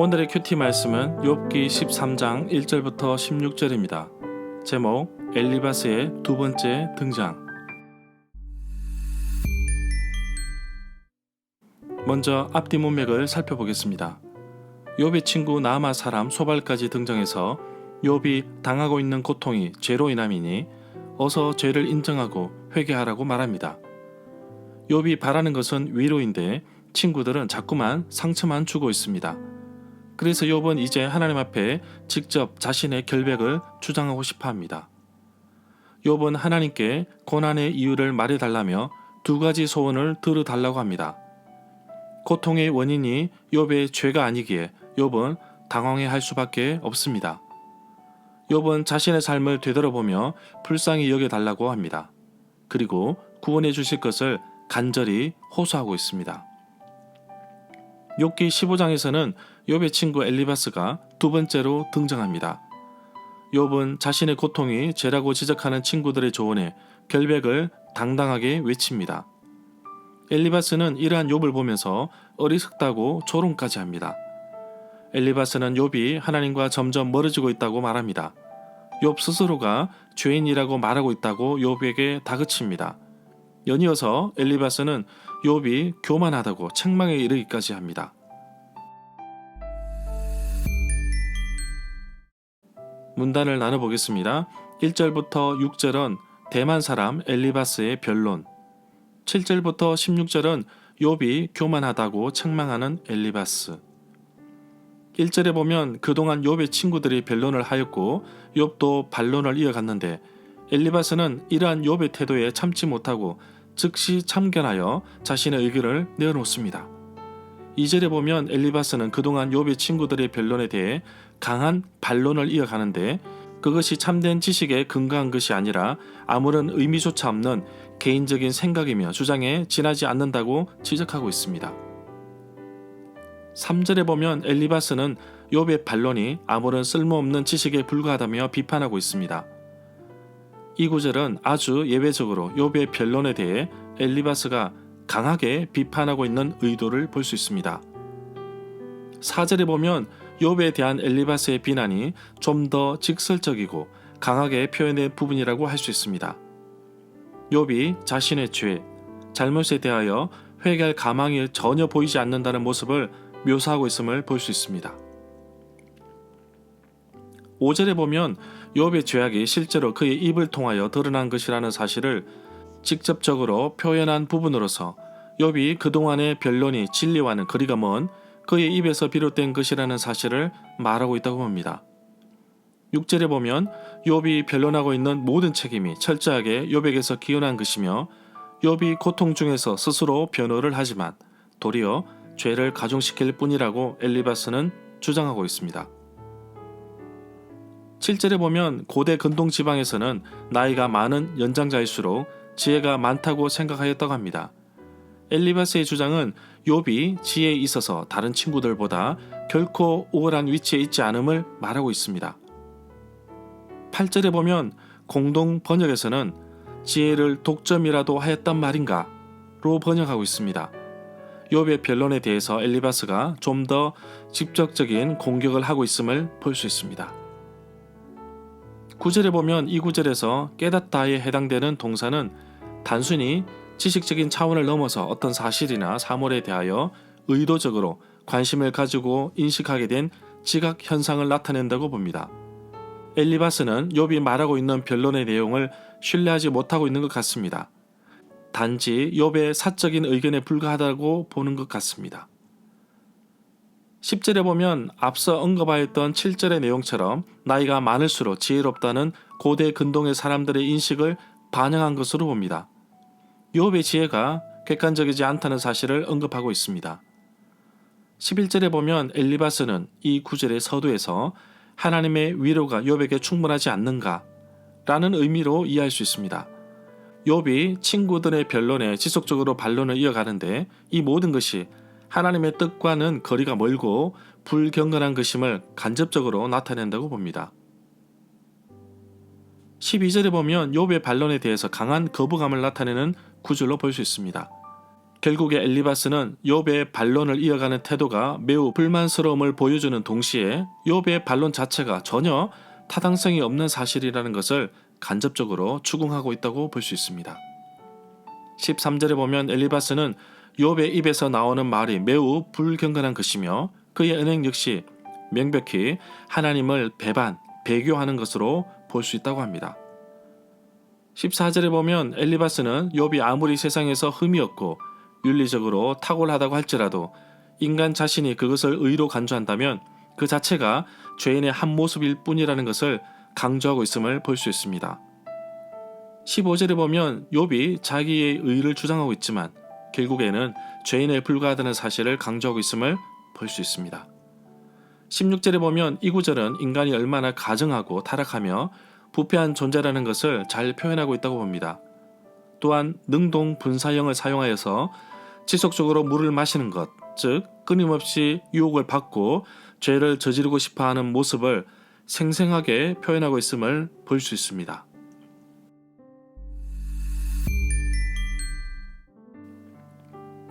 오늘의 큐티 말씀은 욥기 13장 1절부터 16절입니다. 제목 엘리바스의 두 번째 등장. 먼저 앞뒤 문맥을 살펴보겠습니다. 욥의 친구 나아마 사람 소발까지 등장해서 욥이 당하고 있는 고통이 죄로 인함이니 어서 죄를 인정하고 회개하라고 말합니다. 욥이 바라는 것은 위로인데 친구들은 자꾸만 상처만 주고 있습니다. 그래서 욥은 이제 하나님 앞에 직접 자신의 결백을 주장하고 싶어 합니다. 욥은 하나님께 고난의 이유를 말해달라며 두 가지 소원을 들어달라고 합니다. 고통의 원인이 욥의 죄가 아니기에 욥은 당황해할 수밖에 없습니다. 욥은 자신의 삶을 되돌아보며 불쌍히 여겨달라고 합니다. 그리고 구원해 주실 것을 간절히 호소하고 있습니다. 욥기 15장에서는 욥의 친구 엘리바스가 두 번째로 등장합니다. 욥은 자신의 고통이 죄라고 지적하는 친구들의 조언에 결백을 당당하게 외칩니다. 엘리바스는 이러한 욥을 보면서 어리석다고 조롱까지 합니다. 엘리바스는 욥이 하나님과 점점 멀어지고 있다고 말합니다. 욥 스스로가 죄인이라고 말하고 있다고 욥에게 다그칩니다. 연이어서 엘리바스는 욥이 교만하다고 책망에 이르기까지 합니다. 문단을 나눠보겠습니다. 1절부터 6절은 대만 사람 엘리바스의 변론, 7절부터 16절은 욥이 교만하다고 책망하는 엘리바스. 1절에 보면 그동안 욥의 친구들이 변론을 하였고 욥도 반론을 이어갔는데 엘리바스는 이러한 욥의 태도에 참지 못하고 즉시 참견하여 자신의 의견을 내어놓습니다. 2절에 보면 엘리바스는 그동안 욥의 친구들의 변론에 대해 강한 반론을 이어가는데 그것이 참된 지식에 근거한 것이 아니라 아무런 의미조차 없는 개인적인 생각이며 주장에 지나지 않는다고 지적하고 있습니다. 3절에 보면 엘리바스는 욥의 반론이 아무런 쓸모없는 지식에 불과하다며 비판하고 있습니다. 이 구절은 아주 예외적으로 욥의 변론에 대해 엘리바스가 강하게 비판하고 있는 의도를 볼 수 있습니다. 4절에 보면 욥에 대한 엘리바스의 비난이 좀 더 직설적이고 강하게 표현된 부분이라고 할 수 있습니다. 욥이 자신의 죄, 잘못에 대하여 회개할 가망이 전혀 보이지 않는다는 모습을 묘사하고 있음을 볼 수 있습니다. 5절에 보면 욥의 죄악이 실제로 그의 입을 통하여 드러난 것이라는 사실을 직접적으로 표현한 부분으로서 욥이 그동안의 변론이 진리와는 거리가 먼 그의 입에서 비롯된 것이라는 사실을 말하고 있다고 봅니다. 6절에 보면 욥이 변론하고 있는 모든 책임이 철저하게 욥에게서 기원한 것이며 욥이 고통 중에서 스스로 변호를 하지만 도리어 죄를 가중시킬 뿐이라고 엘리바스는 주장하고 있습니다. 7절에 보면 고대 근동 지방에서는 나이가 많은 연장자일수록 지혜가 많다고 생각하였다고 합니다. 엘리바스의 주장은 욥이 지혜에 있어서 다른 친구들보다 결코 우월한 위치에 있지 않음을 말하고 있습니다. 8절에 보면 공동 번역에서는 지혜를 독점이라도 하였단 말인가 로 번역하고 있습니다. 욥의 변론에 대해서 엘리바스가 좀 더 직접적인 공격을 하고 있음을 볼 수 있습니다. 9절에 보면 이 구절에서 깨닫다에 해당되는 동사는 단순히 지식적인 차원을 넘어서 어떤 사실이나 사물에 대하여 의도적으로 관심을 가지고 인식하게 된 지각 현상을 나타낸다고 봅니다. 엘리바스는 욥이 말하고 있는 변론의 내용을 신뢰하지 못하고 있는 것 같습니다. 단지 욥의 사적인 의견에 불과하다고 보는 것 같습니다. 10절에 보면 앞서 언급하였던 7절의 내용처럼 나이가 많을수록 지혜롭다는 고대 근동의 사람들의 인식을 반영한 것으로 봅니다. 욥의 지혜가 객관적이지 않다는 사실을 언급하고 있습니다. 11절에 보면 엘리바스는 이 구절의 서두에서 하나님의 위로가 욥에게 충분하지 않는가 라는 의미로 이해할 수 있습니다. 욥이 친구들의 변론에 지속적으로 반론을 이어가는데 이 모든 것이 하나님의 뜻과는 거리가 멀고 불경건한 것임을 간접적으로 나타낸다고 봅니다. 12절에 보면 욥의 반론에 대해서 강한 거부감을 나타내는 구절로 볼 수 있습니다. 결국에 엘리바스는 욥의 반론을 이어가는 태도가 매우 불만스러움을 보여주는 동시에 욥의 반론 자체가 전혀 타당성이 없는 사실이라는 것을 간접적으로 추궁하고 있다고 볼 수 있습니다. 13절에 보면 엘리바스는 욥의 입에서 나오는 말이 매우 불경건한 것이며 그의 은행 역시 명백히 하나님을 배교하는 것으로 볼 수 있다고 합니다. 14절에 보면 엘리바스는 욥이 아무리 세상에서 흠이 없고 윤리적으로 탁월하다고 할지라도 인간 자신이 그것을 의로 간주한다면 그 자체가 죄인의 한 모습일 뿐이라는 것을 강조하고 있음을 볼 수 있습니다. 15절에 보면 욥이 자기의 의를 주장하고 있지만 결국에는 죄인에 불과하다는 사실을 강조하고 있음을 볼 수 있습니다. 16절에 보면 이 구절은 인간이 얼마나 가증하고 타락하며 부패한 존재라는 것을 잘 표현하고 있다고 봅니다. 또한 능동분사형을 사용하여서 지속적으로 물을 마시는 것, 즉 끊임없이 유혹을 받고 죄를 저지르고 싶어하는 모습을 생생하게 표현하고 있음을 볼 수 있습니다.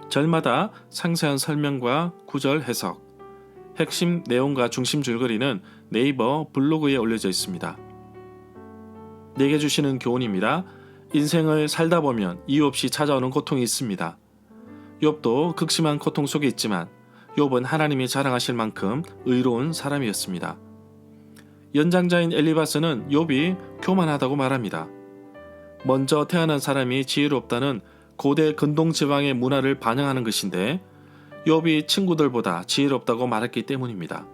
절마다 상세한 설명과 구절 해석, 핵심 내용과 중심 줄거리는 네이버 블로그에 올려져 있습니다. 내게 주시는 교훈입니다. 인생을 살다 보면 이유 없이 찾아오는 고통이 있습니다. 욥도 극심한 고통 속에 있지만 욥은 하나님이 자랑하실 만큼 의로운 사람이었습니다. 연장자인 엘리바스는 욥이 교만하다고 말합니다. 먼저 태어난 사람이 지혜롭다는 고대 근동 지방의 문화를 반영하는 것인데 욥이 친구들보다 지혜롭다고 말했기 때문입니다.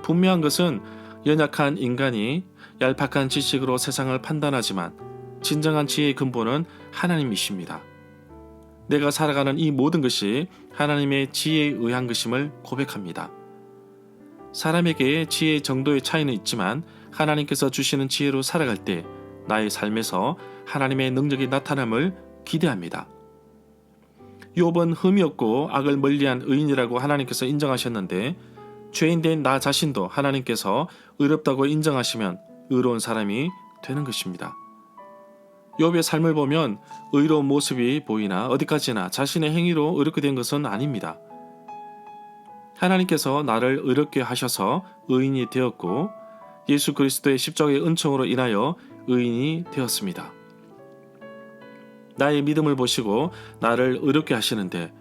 분명한 것은 연약한 인간이 얄팍한 지식으로 세상을 판단하지만 진정한 지혜의 근본은 하나님이십니다. 내가 살아가는 이 모든 것이 하나님의 지혜에 의한 것임을 고백합니다. 사람에게 지혜의 정도의 차이는 있지만 하나님께서 주시는 지혜로 살아갈 때 나의 삶에서 하나님의 능력이 나타남을 기대합니다. 욥은 흠이 없고 악을 멀리한 의인이라고 하나님께서 인정하셨는데 죄인된 나 자신도 하나님께서 의롭다고 인정하시면 의로운 사람이 되는 것입니다. 욥의 삶을 보면 의로운 모습이 보이나 어디까지나 자신의 행위로 의롭게 된 것은 아닙니다. 하나님께서 나를 의롭게 하셔서 의인이 되었고 예수 그리스도의 십자가의 은총으로 인하여 의인이 되었습니다. 나의 믿음을 보시고 나를 의롭게 하시는데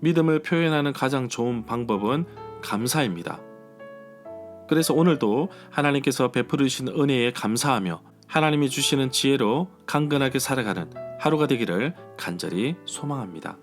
믿음을 표현하는 가장 좋은 방법은 감사입니다. 그래서 오늘도 하나님께서 베풀어 주신 은혜에 감사하며 하나님이 주시는 지혜로 강건하게 살아가는 하루가 되기를 간절히 소망합니다.